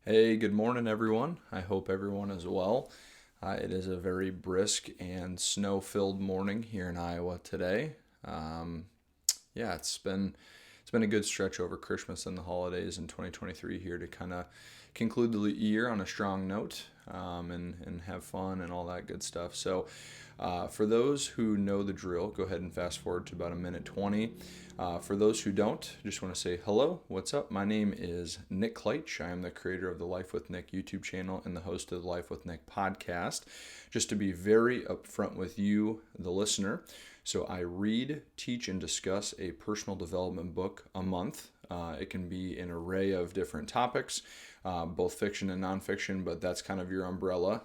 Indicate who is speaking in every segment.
Speaker 1: Hey, good morning, everyone. I hope everyone is well. It is a very brisk and snow-filled morning here in Iowa today. Um, yeah, it's been a good stretch over Christmas and the holidays in 2023 here to kind of conclude the year on a strong note, and have fun and all that good stuff. So, for those who know the drill, go ahead and fast forward to about a minute 20. For those who don't, just want to say hello, what's up? My name is Nick Kleitch. I am the creator of the Life with Nick YouTube channel and the host of the Life with Nick podcast. Just to be very upfront with you, the listener, so I read, teach, and discuss a personal development book a month. It can be an array of different topics, both fiction and nonfiction, but that's kind of your umbrella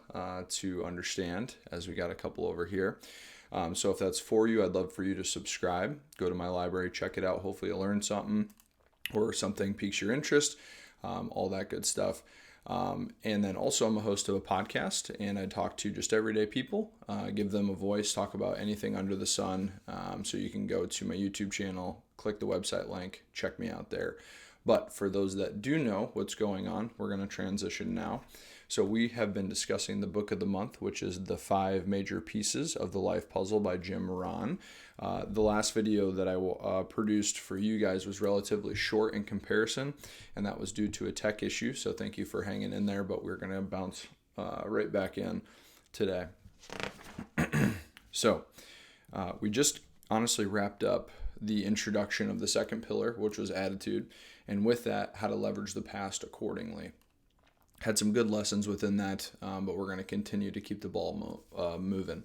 Speaker 1: to understand, as we got a couple over here. So if that's for you, I'd love for you to subscribe. Go to my library, check it out. Hopefully you'll learn something or something piques your interest, all that good stuff. And then also, I'm a host of a podcast, and I talk to just everyday people, give them a voice, talk about anything under the sun. So you can go to my YouTube channel, click the website link, check me out there. But for those that do know what's going on, we're going to transition now. So we have been discussing the book of the month, which is The Five Major Pieces of the Life Puzzle by Jim Rohn. The last video that I produced for you guys was relatively short in comparison, and that was due to a tech issue. So thank you for hanging in there, but we're going to bounce right back in today. So we just honestly wrapped up the introduction of the second pillar, which was attitude, and with that, how to leverage the past accordingly. Had some good lessons within that, but we're going to continue to keep the ball moving.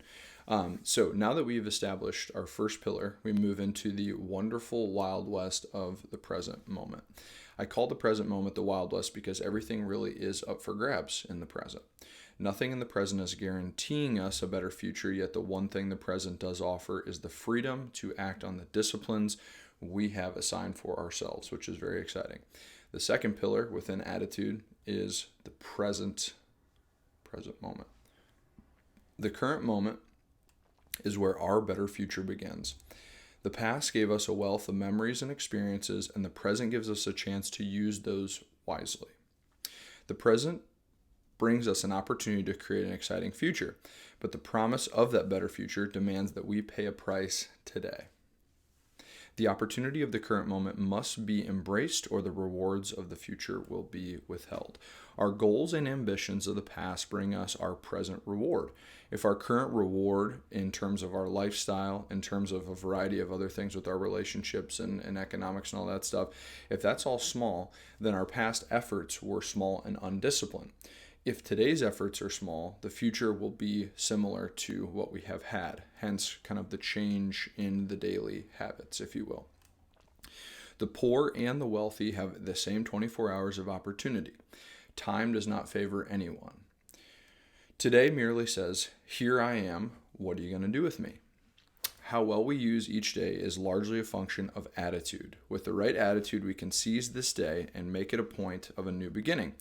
Speaker 1: So now that we've established our first pillar, we move into the wonderful Wild West of the present moment. I call the present moment the Wild West because everything really is up for grabs in the present. Nothing in the present is guaranteeing us a better future, yet the one thing the present does offer is the freedom to act on the disciplines we have assigned for ourselves, which is very exciting. The second pillar within attitude is the present moment. The current moment is where our better future begins. The past gave us a wealth of memories and experiences, and the present gives us a chance to use those wisely. The present brings us an opportunity to create an exciting future, but the promise of that better future demands that we pay a price today. The opportunity of the current moment must be embraced, or the rewards of the future will be withheld. Our goals and ambitions of the past bring us our present reward. If our current reward, in terms of our lifestyle, in terms of a variety of other things with our relationships and economics and all that stuff, if that's all small, then our past efforts were small and undisciplined. If today's efforts are small, the future will be similar to what we have had, hence kind of the change in the daily habits, if you will. The poor and the wealthy have the same 24 hours of opportunity. Time does not favor anyone. Today merely says, "Here I am, what are you going to do with me?" How well we use each day is largely a function of attitude. With the right attitude, we can seize this day and make it a point of a new beginning.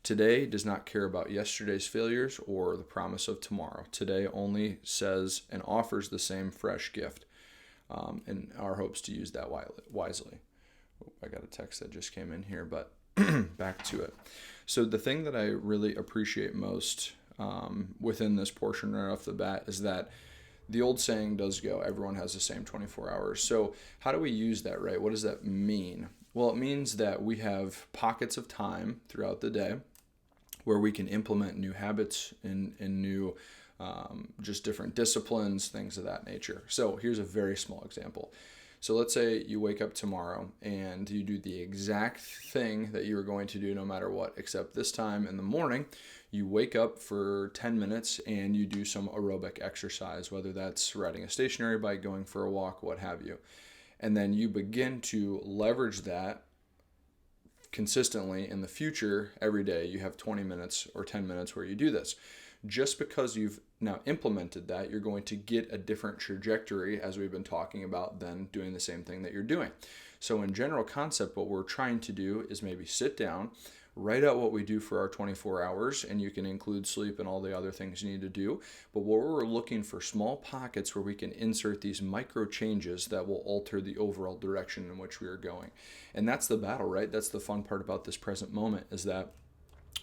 Speaker 1: Today does not care about yesterday's failures or the promise of tomorrow. Today only says and offers the same fresh gift, and our hopes to use that wisely. I got a text that just came in here, but back to it. So the thing that I really appreciate most within this portion right off the bat is that the old saying does go, everyone has the same 24 hours. So how do we use that, right? What does that mean? Well, it means that we have pockets of time throughout the day where we can implement new habits and new just different disciplines, things of that nature. So here's a very small example. So let's say you wake up tomorrow and you do the exact thing that you were going to do no matter what, except this time in the morning, you wake up for 10 minutes and you do some aerobic exercise, whether that's riding a stationary bike, going for a walk, what have you. And then you begin to leverage that consistently in the future. Every day you have 20 minutes or 10 minutes where you do this. Just because you've now implemented that, you're going to get a different trajectory, as we've been talking about, than doing the same thing that you're doing. So in general concept, what we're trying to do is maybe sit down, write out what we do for our 24 hours, and you can include sleep and all the other things you need to do. But what we're looking for small pockets where we can insert these micro changes that will alter the overall direction in which we are going. And that's the battle, right? That's the fun part about this present moment, is that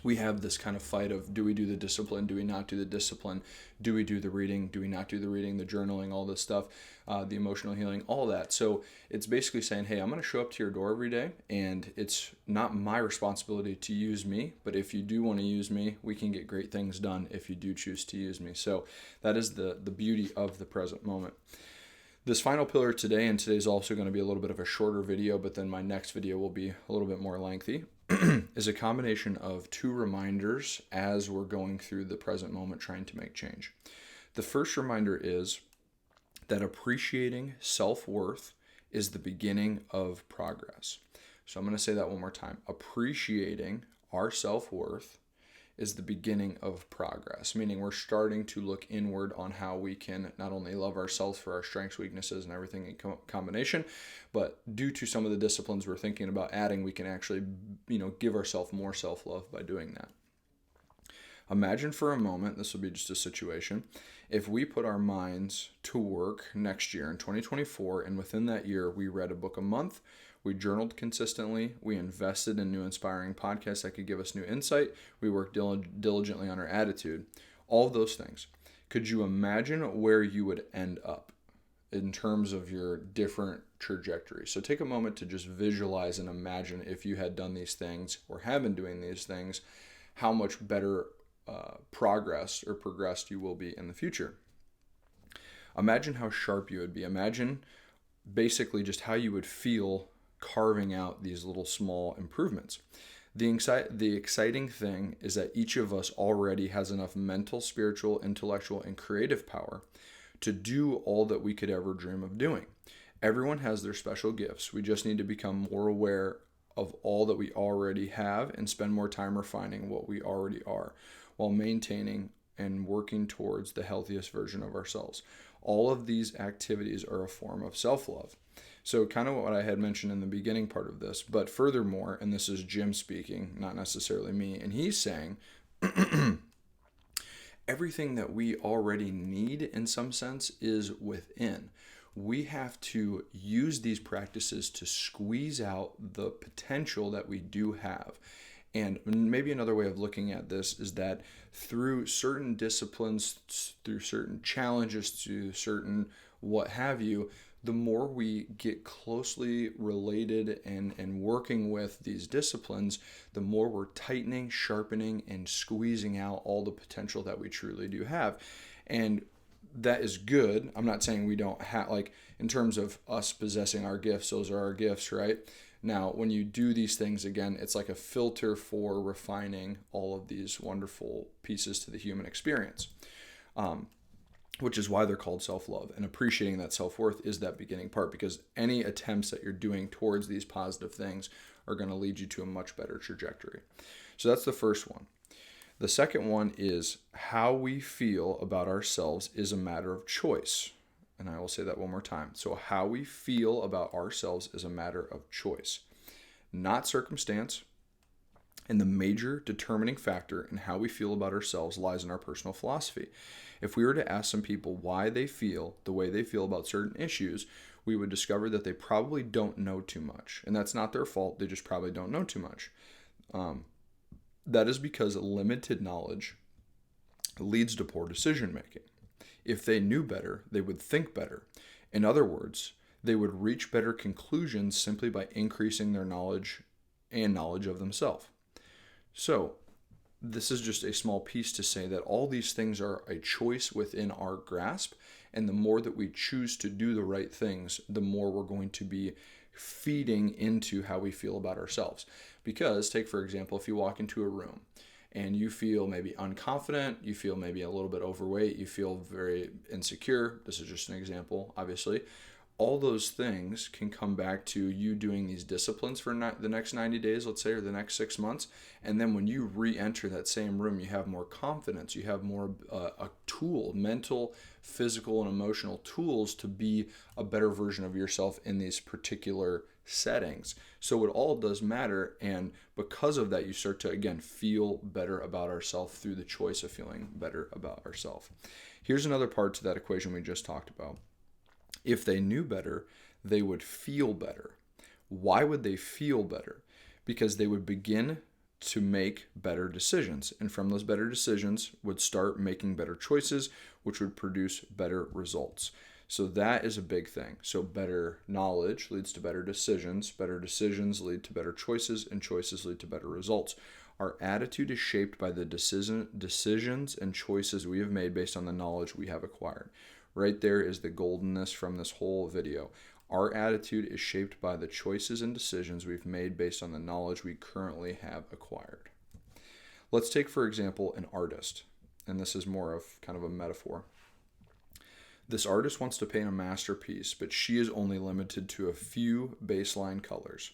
Speaker 1: we have this kind of fight of, do we do the discipline? Do we not do the discipline? Do we do the reading? Do we not do the reading, the journaling, all this stuff, the emotional healing, all that. So it's basically saying, hey, I'm going to show up to your door every day, and it's not my responsibility to use me, but if you do want to use me, we can get great things done if you do choose to use me. So that is the beauty of the present moment. This final pillar today, and today's also going to be a little bit of a shorter video, but then my next video will be a little bit more lengthy, is a combination of two reminders as we're going through the present moment trying to make change. The first reminder is that appreciating self-worth is the beginning of progress. So I'm going to say that one more time. Appreciating our self-worth is the beginning of progress, meaning we're starting to look inward on how we can not only love ourselves for our strengths, weaknesses, and everything in combination, but due to some of the disciplines we're thinking about adding, we can actually, give ourselves more self-love by doing that. Imagine for a moment, this will be just a situation, if we put our minds to work next year in 2024, and within that year, we read a book a month, we journaled consistently, we invested in new inspiring podcasts that could give us new insight, we worked diligently on our attitude, all of those things. Could you imagine where you would end up in terms of your different trajectories? So take a moment to just visualize and imagine if you had done these things or have been doing these things, how much better progressed you will be in the future. Imagine how sharp you would be. Imagine basically just how you would feel carving out these little small improvements. The exciting thing is that each of us already has enough mental, spiritual, intellectual, and creative power to do all that we could ever dream of doing. Everyone has their special gifts. We just need to become more aware of all that we already have and spend more time refining what we already are, while maintaining and working towards the healthiest version of ourselves. All of these activities are a form of self-love. So kind of what I had mentioned in the beginning part of this, but furthermore, and this is Jim speaking, not necessarily me, and he's saying everything that we already need in some sense is within. We have to use these practices to squeeze out the potential that we do have. And maybe another way of looking at this is that through certain disciplines, through certain challenges, through certain what have you, the more we get closely related and working with these disciplines, the more we're tightening, sharpening, and squeezing out all the potential that we truly do have. And that is good. I'm not saying we don't have, in terms of us possessing our gifts, those are our gifts, right? Now, when you do these things, again, it's like a filter for refining all of these wonderful pieces to the human experience, which is why they're called self-love. And appreciating that self-worth is that beginning part, because any attempts that you're doing towards these positive things are going to lead you to a much better trajectory. So that's the first one. The second one is how we feel about ourselves is a matter of choice. And I will say that one more time. So how we feel about ourselves is a matter of choice, not circumstance. And the major determining factor in how we feel about ourselves lies in our personal philosophy. If we were to ask some people why they feel the way they feel about certain issues, we would discover that they probably don't know too much. And that's not their fault. They just probably don't know too much. That is because limited knowledge leads to poor decision making. If they knew better, they would think better. In other words, they would reach better conclusions simply by increasing their knowledge and knowledge of themselves. So, this is just a small piece to say that all these things are a choice within our grasp, and the more that we choose to do the right things, the more we're going to be feeding into how we feel about ourselves. Because, take for example, if you walk into a room and you feel maybe unconfident, you feel maybe a little bit overweight, you feel very insecure, this is just an example, obviously, all those things can come back to you doing these disciplines for the next 90 days, let's say, or the next 6 months. And then when you re-enter that same room, you have more confidence, you have more a tool, mental, physical, and emotional tools to be a better version of yourself in these particular settings. So it all does matter. And because of that, you start to, again, feel better about ourselves through the choice of feeling better about ourselves. Here's another part to that equation we just talked about. If they knew better, they would feel better. Why would they feel better? Because they would begin to make better decisions. And from those better decisions would start making better choices, which would produce better results. So that is a big thing. So better knowledge leads to better decisions lead to better choices, and choices lead to better results. Our attitude is shaped by the decisions and choices we have made based on the knowledge we have acquired. Right there is the goldenness from this whole video. Our attitude is shaped by the choices and decisions we've made based on the knowledge we currently have acquired. Let's take, for example, an artist, and this is more of kind of a metaphor. This artist wants to paint a masterpiece, but she is only limited to a few baseline colors.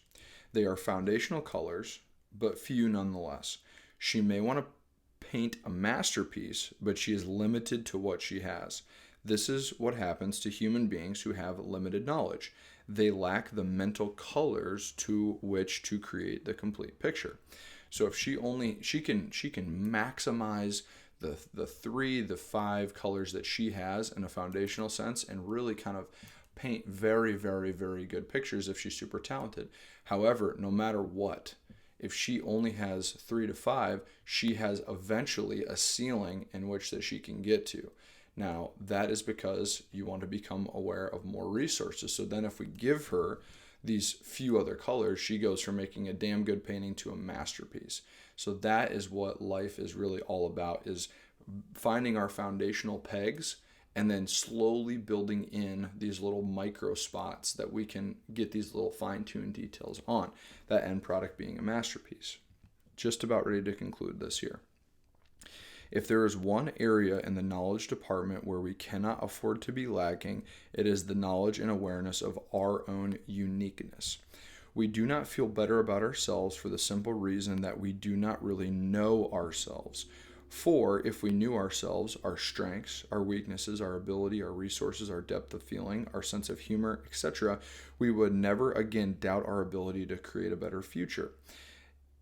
Speaker 1: They are foundational colors, but few nonetheless. She may want to paint a masterpiece, but she is limited to what she has. This is what happens to human beings who have limited knowledge. They lack the mental colors to which to create the complete picture. So if she can maximize the 5 colors that she has in a foundational sense and really kind of paint very, very, very good pictures if she's super talented. However, no matter what, if she only has 3 to 5, she has eventually a ceiling in which that she can get to. Now, that is because you want to become aware of more resources. So then if we give her these few other colors, she goes from making a damn good painting to a masterpiece. So that is what life is really all about, is finding our foundational pegs and then slowly building in these little micro spots that we can get these little fine-tuned details on, that end product being a masterpiece. Just about ready to conclude this here. If there is one area in the knowledge department where we cannot afford to be lacking, it is the knowledge and awareness of our own uniqueness. We do not feel better about ourselves for the simple reason that we do not really know ourselves. For if we knew ourselves, our strengths, our weaknesses, our ability, our resources, our depth of feeling, our sense of humor, etc., we would never again doubt our ability to create a better future.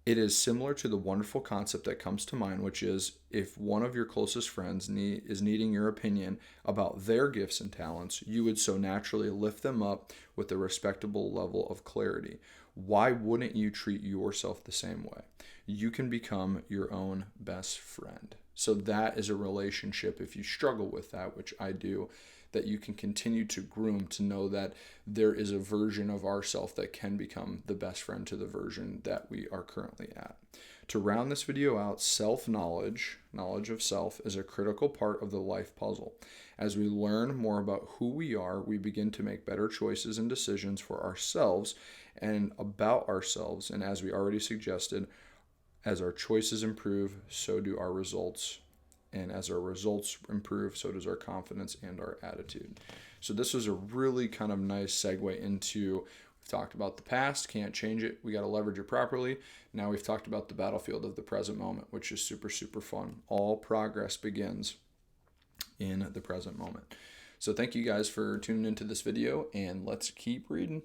Speaker 1: It is similar to the wonderful concept that comes to mind, which is if one of your closest friends is needing your opinion about their gifts and talents, you would so naturally lift them up with a respectable level of clarity. Why wouldn't you treat yourself the same way? You can become your own best friend. So that is a relationship, if you struggle with that, which I do, that you can continue to groom to know that there is a version of ourself that can become the best friend to the version that we are currently at. To round this video out, self-knowledge, knowledge of self, is a critical part of the life puzzle. As we learn more about who we are, we begin to make better choices and decisions for ourselves and about ourselves. And as we already suggested, as our choices improve, so do our results. And as our results improve, so does our confidence and our attitude. So this was a really kind of nice segue into, we've talked about the past, can't change it, we got to leverage it properly. Now we've talked about the battlefield of the present moment, which is super, super fun. All progress begins in the present moment. So thank you guys for tuning into this video, and let's keep reading.